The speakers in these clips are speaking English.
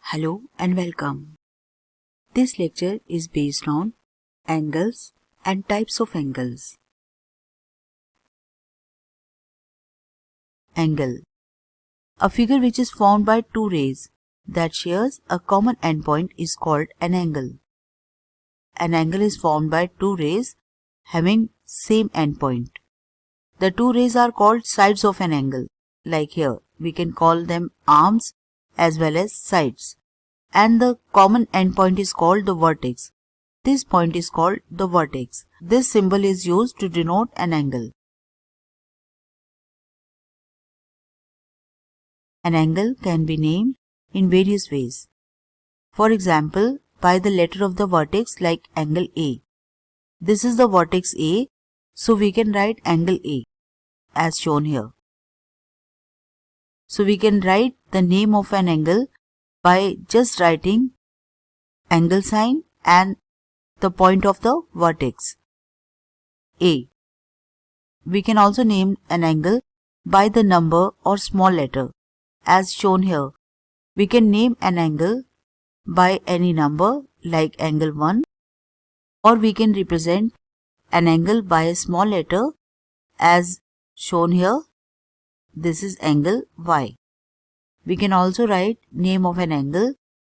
Hello and welcome. This lecture is based on angles and types of angles. Angle. A figure which is formed by two rays that shares a common endpoint is called an angle. An angle is formed by two rays having same endpoint. The two rays are called sides of an angle. Like here, we can call them arms as well as sides. And the common endpoint is called the vertex. This point is called the vertex. This symbol is used to denote an angle. An angle can be named in various ways. For example, by the letter of the vertex like angle A. This is the vertex A, so we can write angle A as shown here. So we can write the name of an angle by just writing angle sign and the point of the vertex A. We can also name an angle by the number or small letter as shown here. We can name an angle by any number like angle 1, or we can represent an angle by a small letter as shown here. This is angle Y. We can also write name of an angle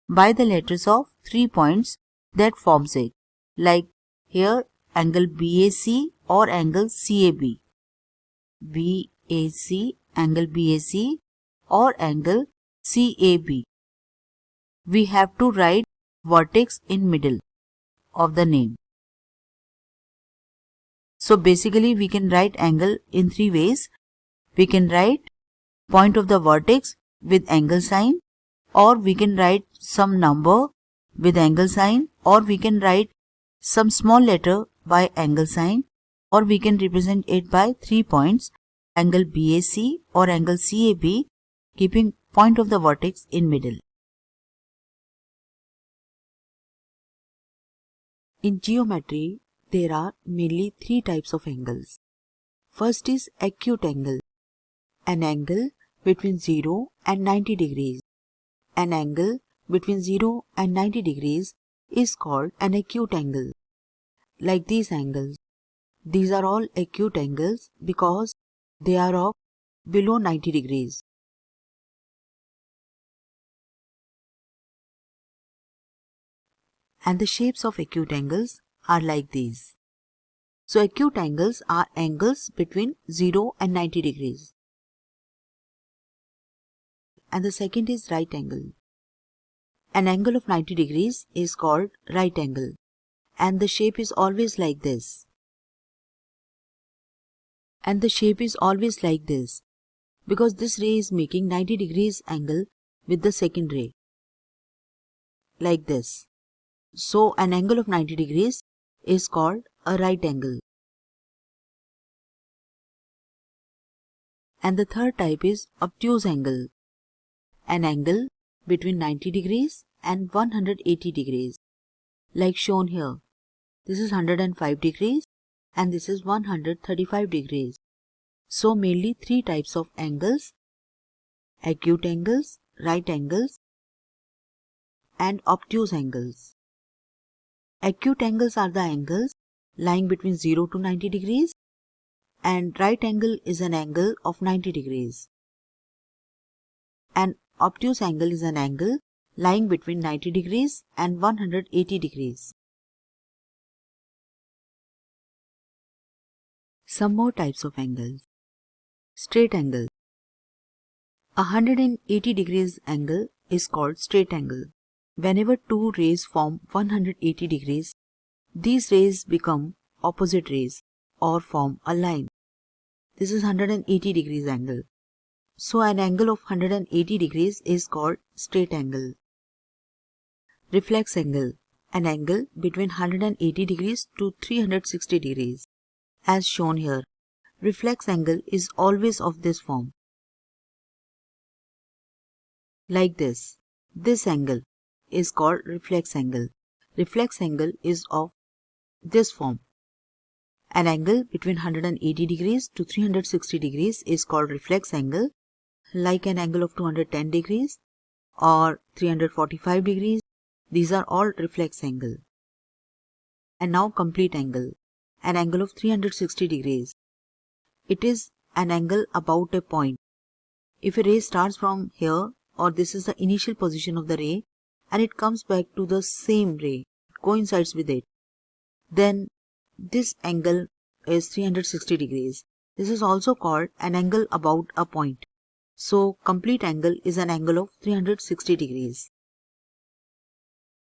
by the letters of 3 points that forms it, like here angle BAC or angle CAB. BAC, angle BAC or angle CAB. We have to write vertex in middle of the name. So basically we can write angle in three ways. We can write point of the vertex with angle sign, or we can write some number with angle sign, or we can write some small letter by angle sign, or we can represent it by 3 points, angle BAC or angle CAB, keeping point of the vertex in middle. In geometry, there are mainly three types of angles. First is acute angle, an angle between 0 and 90 degrees. An angle between 0 and 90 degrees is called an acute angle. Like these angles. These are all acute angles because they are of below 90 degrees. And the shapes of acute angles are like these. So acute angles are angles between 0 and 90 degrees. And the second is right angle. An angle of 90 degrees is called right angle, and the shape is always like this. And the shape is always like this because this ray is making 90 degrees angle with the second ray, like this. So an angle of 90 degrees is called a right angle. And the third type is obtuse angle, an angle between 90 degrees and 180 degrees, like shown here. This is 105 degrees and this is 135 degrees. So mainly three types of angles: acute angles, right angles, and obtuse angles. Acute angles are the angles lying between 0 to 90 degrees, and right angle is an angle of 90 degrees. And obtuse angle is an angle lying between 90 degrees and 180 degrees. Some more types of angles. Straight angle. A 180 degrees angle is called straight angle. Whenever two rays form 180 degrees, these rays become opposite rays or form a line. This is 180 degrees angle. So an angle of 180 degrees is called straight angle. Reflex angle, an angle between 180 degrees to 360 degrees. As shown here, reflex angle is always of this form. Like this. This angle is called reflex angle. Reflex angle is of this form. An angle between 180 degrees to 360 degrees is called reflex angle, like an angle of 210 degrees or 345 degrees. These are all reflex angle. And now complete angle, an angle of 360 degrees. It is an angle about a point. If a ray starts from here, or this is the initial position of the ray, and it comes back to the same ray, it coincides with it, then this angle is 360 degrees. This is also called an angle about a point. So complete angle is an angle of 360 degrees.